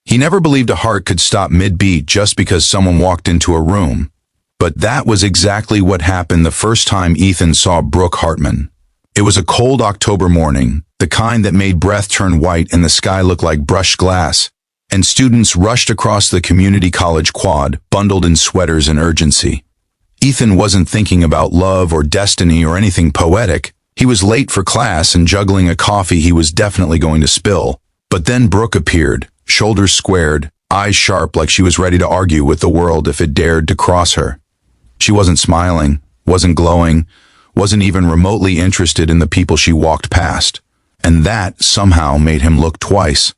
He never believed a heart could stop mid-beat just because someone walked into a room. But that was exactly what happened the first time Ethan saw Brooke Hartman. It was a cold October morning, the kind that made breath turn white and the sky look like brushed glass, and students rushed across the community college quad, bundled in sweaters and urgency. Ethan wasn't thinking about love or destiny or anything poetic. He was late for class and juggling a coffee he was definitely going to spill. But then Brooke appeared, shoulders squared, eyes sharp like she was ready to argue with the world if it dared to cross her. She wasn't smiling, wasn't glowing, wasn't even remotely interested in the people she walked past. And that somehow made him look twice.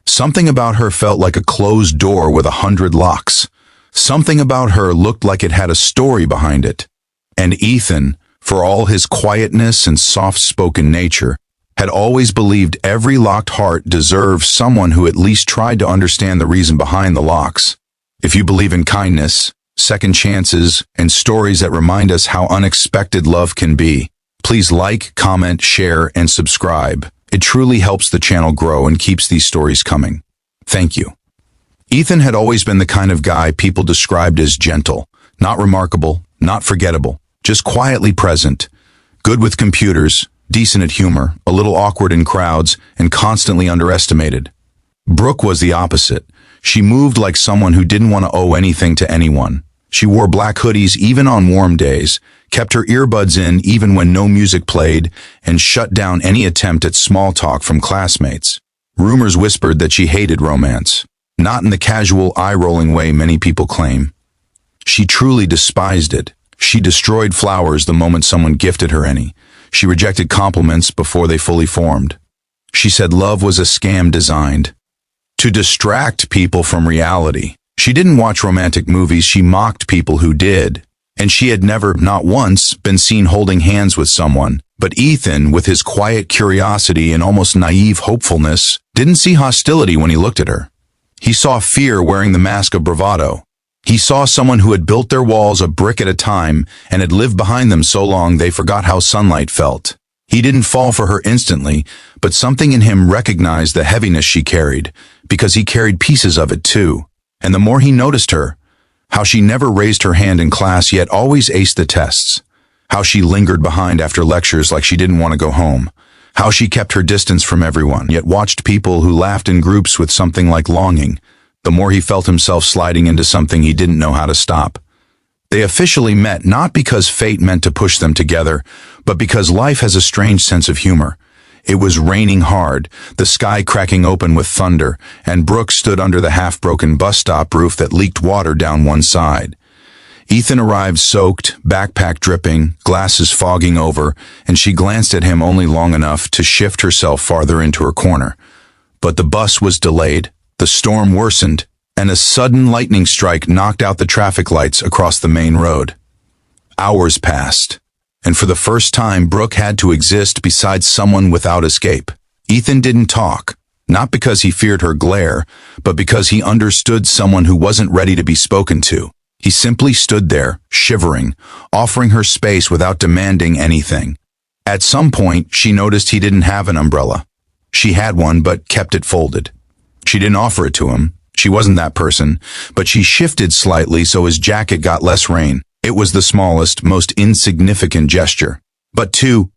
Something about her felt like a closed door with 100 locks. Something about her looked like it had a story behind it. And Ethan, for all his quietness and soft-spoken nature, had always believed every locked heart deserved someone who at least tried to understand the reason behind the locks. If you believe in kindness, second chances, and stories that remind us how unexpected love can be, please like, comment, share, and subscribe. It truly helps the channel grow and keeps these stories coming. Thank you. Ethan had always been the kind of guy people described as gentle, not remarkable, not forgettable, just quietly present, good with computers, decent at humor, a little awkward in crowds, and constantly underestimated. Brooke was the opposite. She moved like someone who didn't want to owe anything to anyone. She wore black hoodies even on warm days, kept her earbuds in even when no music played, and shut down any attempt at small talk from classmates. Rumors whispered that she hated romance, not in the casual eye-rolling way many people claim. She truly despised it. She destroyed flowers the moment someone gifted her any. She rejected compliments before they fully formed. She said love was a scam designed to distract people from reality. She didn't watch romantic movies, she mocked people who did. And she had never, not once, been seen holding hands with someone. But Ethan, with his quiet curiosity and almost naive hopefulness, didn't see hostility when he looked at her. He saw fear wearing the mask of bravado. He saw someone who had built their walls a brick at a time and had lived behind them so long they forgot how sunlight felt. He didn't fall for her instantly, but something in him recognized the heaviness she carried, because he carried pieces of it too. And the more he noticed her, how she never raised her hand in class yet always aced the tests, how she lingered behind after lectures like she didn't want to go home, how she kept her distance from everyone yet watched people who laughed in groups with something like longing, the more he felt himself sliding into something he didn't know how to stop. They officially met not because fate meant to push them together, but because life has a strange sense of humor. It was raining hard, the sky cracking open with thunder, and Brooke stood under the half-broken bus stop roof that leaked water down one side. Ethan arrived soaked, backpack dripping, glasses fogging over, and she glanced at him only long enough to shift herself farther into her corner. But the bus was delayed, the storm worsened, and a sudden lightning strike knocked out the traffic lights across the main road. Hours passed. And for the first time, Brooke had to exist beside someone without escape. Ethan didn't talk, not because he feared her glare, but because he understood someone who wasn't ready to be spoken to. He simply stood there, shivering, offering her space without demanding anything. At some point, she noticed he didn't have an umbrella. She had one, but kept it folded. She didn't offer it to him. She wasn't that person, but she shifted slightly so his jacket got less rain. It was the smallest, most insignificant gesture. But to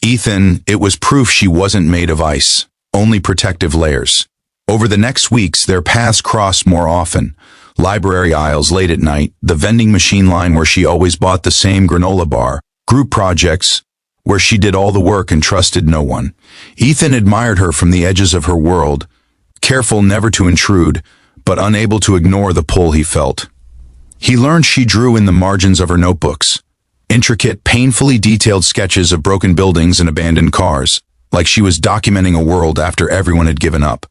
Ethan, it was proof she wasn't made of ice, only protective layers. Over the next weeks, their paths crossed more often. Library aisles late at night, the vending machine line where she always bought the same granola bar, group projects where she did all the work and trusted no one. Ethan admired her from the edges of her world, careful never to intrude, but unable to ignore the pull he felt. He learned she drew in the margins of her notebooks, intricate, painfully detailed sketches of broken buildings and abandoned cars, like she was documenting a world after everyone had given up.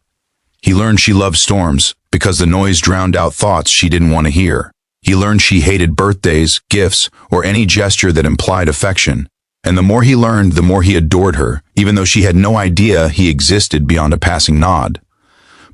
He learned she loved storms because the noise drowned out thoughts she didn't want to hear. He learned she hated birthdays, gifts, or any gesture that implied affection. And the more he learned, the more he adored her, even though she had no idea he existed beyond a passing nod.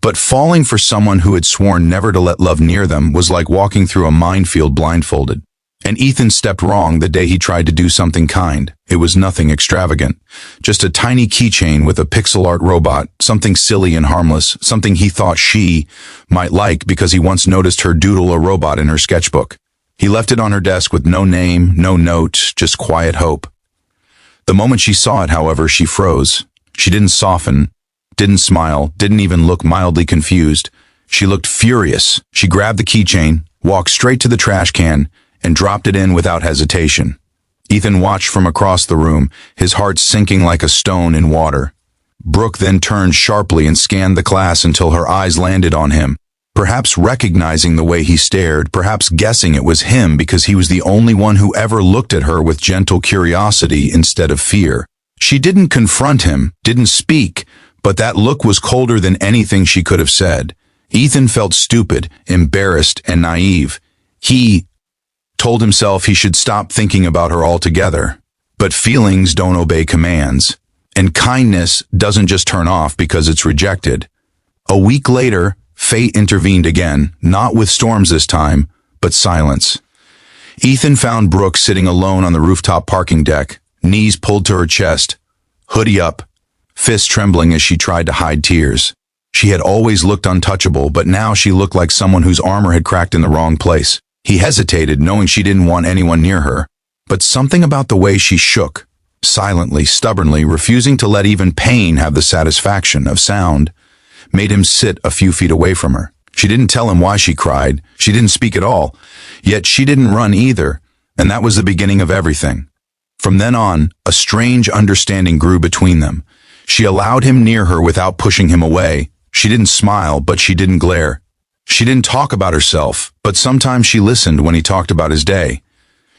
But falling for someone who had sworn never to let love near them was like walking through a minefield blindfolded. And Ethan stepped wrong the day he tried to do something kind. It was nothing extravagant. Just a tiny keychain with a pixel art robot, something silly and harmless, something he thought she might like because he once noticed her doodle a robot in her sketchbook. He left it on her desk with no name, no note, just quiet hope. The moment she saw it, however, she froze. She didn't soften, didn't smile, didn't even look mildly confused. She looked furious. She grabbed the keychain, walked straight to the trash can, and dropped it in without hesitation. Ethan watched from across the room, his heart sinking like a stone in water. Brooke then turned sharply and scanned the class until her eyes landed on him, perhaps recognizing the way he stared, perhaps guessing it was him because he was the only one who ever looked at her with gentle curiosity instead of fear. She didn't confront him, didn't speak, but that look was colder than anything she could have said. Ethan felt stupid, embarrassed, and naive. He told himself he should stop thinking about her altogether. But feelings don't obey commands, and kindness doesn't just turn off because it's rejected. A week later, fate intervened again, not with storms this time, but silence. Ethan found Brooke sitting alone on the rooftop parking deck, knees pulled to her chest, hoodie up, fists trembling as she tried to hide tears. She had always looked untouchable, but now she looked like someone whose armor had cracked in the wrong place. He hesitated, knowing she didn't want anyone near her, but something about the way she shook, silently, stubbornly, refusing to let even pain have the satisfaction of sound, made him sit a few feet away from her. She didn't tell him why she cried. She didn't speak at all. Yet she didn't run either, and that was the beginning of everything. From then on, a strange understanding grew between them. She allowed him near her without pushing him away. She didn't smile, but she didn't glare. She didn't talk about herself, but sometimes she listened when he talked about his day.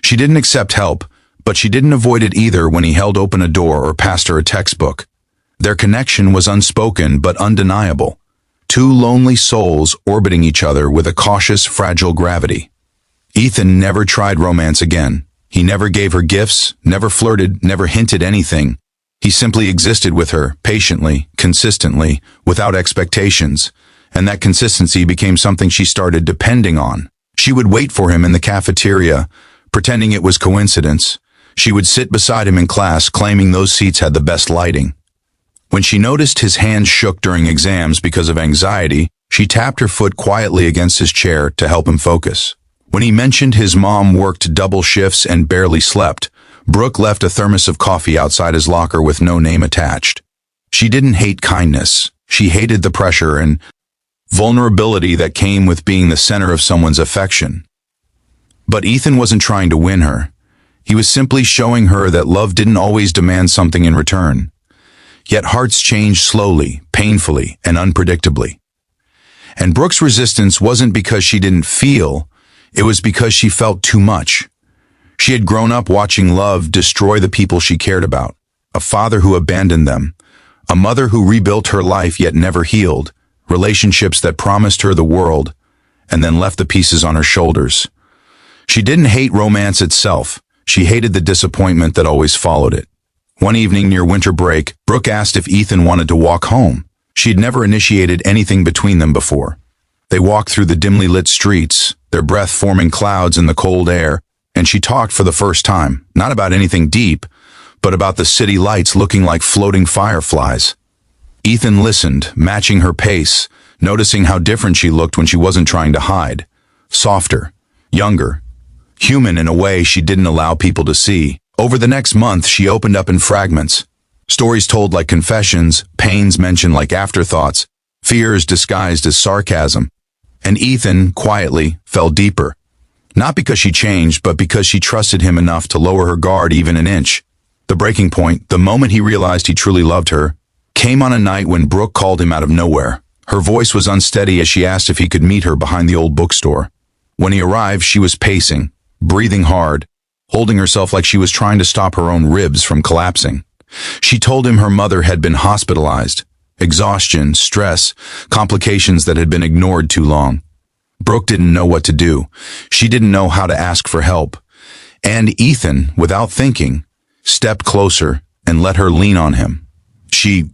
She didn't accept help, but she didn't avoid it either when he held open a door or passed her a textbook. Their connection was unspoken but undeniable. Two lonely souls orbiting each other with a cautious, fragile gravity. Ethan never tried romance again. He never gave her gifts, never flirted, never hinted anything. He simply existed with her, patiently, consistently, without expectations. And that consistency became something she started depending on. She would wait for him in the cafeteria, pretending it was coincidence. She would sit beside him in class, claiming those seats had the best lighting. When she noticed his hands shook during exams because of anxiety, she tapped her foot quietly against his chair to help him focus. When he mentioned his mom worked double shifts and barely slept, Brooke left a thermos of coffee outside his locker with no name attached. She didn't hate kindness. She hated the pressure and vulnerability that came with being the center of someone's affection. But Ethan wasn't trying to win her. He was simply showing her that love didn't always demand something in return. Yet hearts change slowly, painfully, and unpredictably. And Brooke's resistance wasn't because she didn't feel, it was because she felt too much. She had grown up watching love destroy the people she cared about, a father who abandoned them, a mother who rebuilt her life yet never healed, relationships that promised her the world, and then left the pieces on her shoulders. She didn't hate romance itself. She hated the disappointment that always followed it. One evening near winter break, Brooke asked if Ethan wanted to walk home. She had never initiated anything between them before. They walked through the dimly lit streets, their breath forming clouds in the cold air, and she talked for the first time, not about anything deep, but about the city lights looking like floating fireflies. Ethan listened, matching her pace, noticing how different she looked when she wasn't trying to hide. Softer, younger, human in a way she didn't allow people to see. Over the next month, she opened up in fragments. Stories told like confessions, pains mentioned like afterthoughts, fears disguised as sarcasm. And Ethan, quietly, fell deeper. Not because she changed, but because she trusted him enough to lower her guard even an inch. The breaking point, the moment he realized he truly loved her, came on a night when Brooke called him out of nowhere. Her voice was unsteady as she asked if he could meet her behind the old bookstore. When he arrived, she was pacing, breathing hard, holding herself like she was trying to stop her own ribs from collapsing. She told him her mother had been hospitalized. Exhaustion, stress, complications that had been ignored too long. Brooke didn't know what to do. She didn't know how to ask for help. And Ethan, without thinking, stepped closer and let her lean on him. She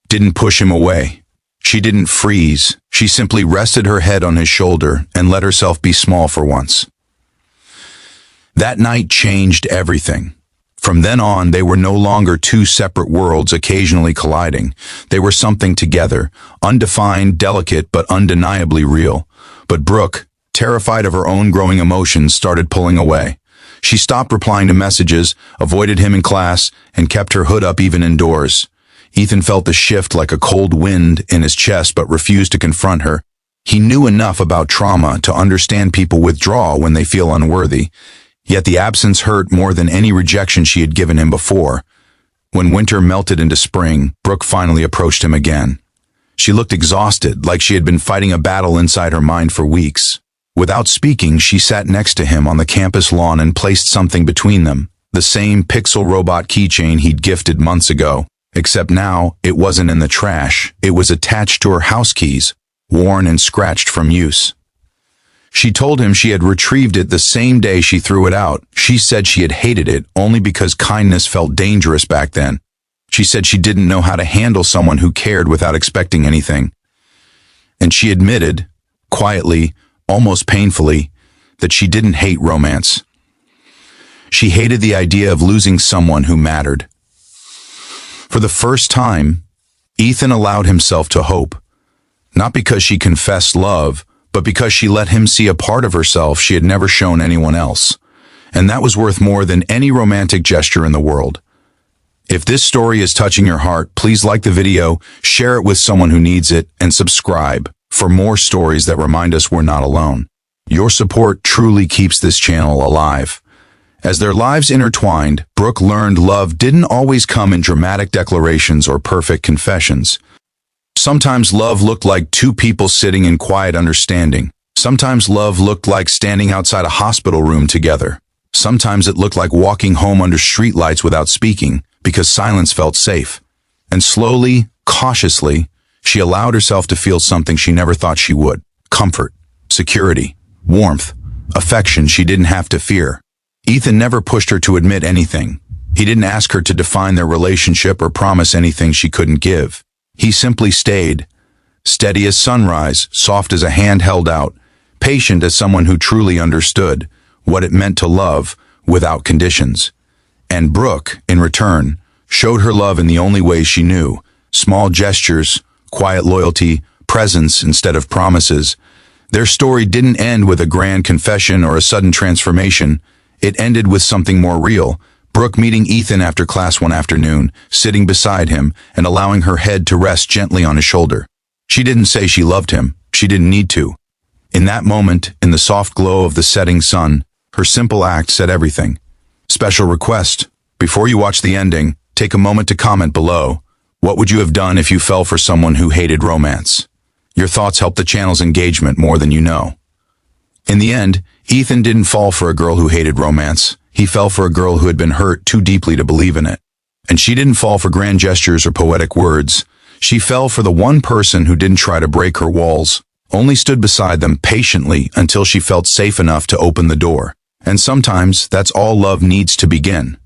didn't push him away. She didn't freeze. She simply rested her head on his shoulder and let herself be small for once. That night changed everything. From then on, they were no longer two separate worlds occasionally colliding. They were something together, undefined, delicate, but undeniably real. But Brooke, terrified of her own growing emotions, started pulling away. She stopped replying to messages, avoided him in class, and kept her hood up even indoors. Ethan felt the shift like a cold wind in his chest but refused to confront her. He knew enough about trauma to understand people withdraw when they feel unworthy. Yet the absence hurt more than any rejection she had given him before. When winter melted into spring, Brooke finally approached him again. She looked exhausted, like she had been fighting a battle inside her mind for weeks. Without speaking, she sat next to him on the campus lawn and placed something between them, the same pixel robot keychain he'd gifted months ago. Except now, it wasn't in the trash. It was attached to her house keys, worn and scratched from use. She told him she had retrieved it the same day she threw it out. She said she had hated it only because kindness felt dangerous back then. She said she didn't know how to handle someone who cared without expecting anything. And she admitted, quietly, almost painfully, that she didn't hate romance. She hated the idea of losing someone who mattered. For the first time, Ethan allowed himself to hope. Not because she confessed love, but because she let him see a part of herself she had never shown anyone else. And that was worth more than any romantic gesture in the world. If this story is touching your heart, please like the video, share it with someone who needs it, and subscribe for more stories that remind us we're not alone. Your support truly keeps this channel alive. As their lives intertwined, Brooke learned love didn't always come in dramatic declarations or perfect confessions. Sometimes love looked like two people sitting in quiet understanding. Sometimes love looked like standing outside a hospital room together. Sometimes it looked like walking home under streetlights without speaking, because silence felt safe. And slowly, cautiously, she allowed herself to feel something she never thought she would. Comfort, security, warmth, affection she didn't have to fear. Ethan never pushed her to admit anything. He didn't ask her to define their relationship or promise anything she couldn't give. He simply stayed, steady as sunrise, soft as a hand held out, patient as someone who truly understood what it meant to love without conditions. And Brooke, in return, showed her love in the only ways she knew: small gestures, quiet loyalty, presence instead of promises. Their story didn't end with a grand confession or a sudden transformation. It ended with something more real. Brooke meeting Ethan after class one afternoon, sitting beside him and allowing her head to rest gently on his shoulder. She didn't say she loved him. She didn't need to. In that moment, in the soft glow of the setting sun, her simple act said everything. Special request: before you watch the ending, take a moment to comment below. What would you have done if you fell for someone who hated romance? Your thoughts help the channel's engagement more than you know. In the end, Ethan didn't fall for a girl who hated romance. He fell for a girl who had been hurt too deeply to believe in it. And she didn't fall for grand gestures or poetic words. She fell for the one person who didn't try to break her walls, only stood beside them patiently until she felt safe enough to open the door. And sometimes that's all love needs to begin.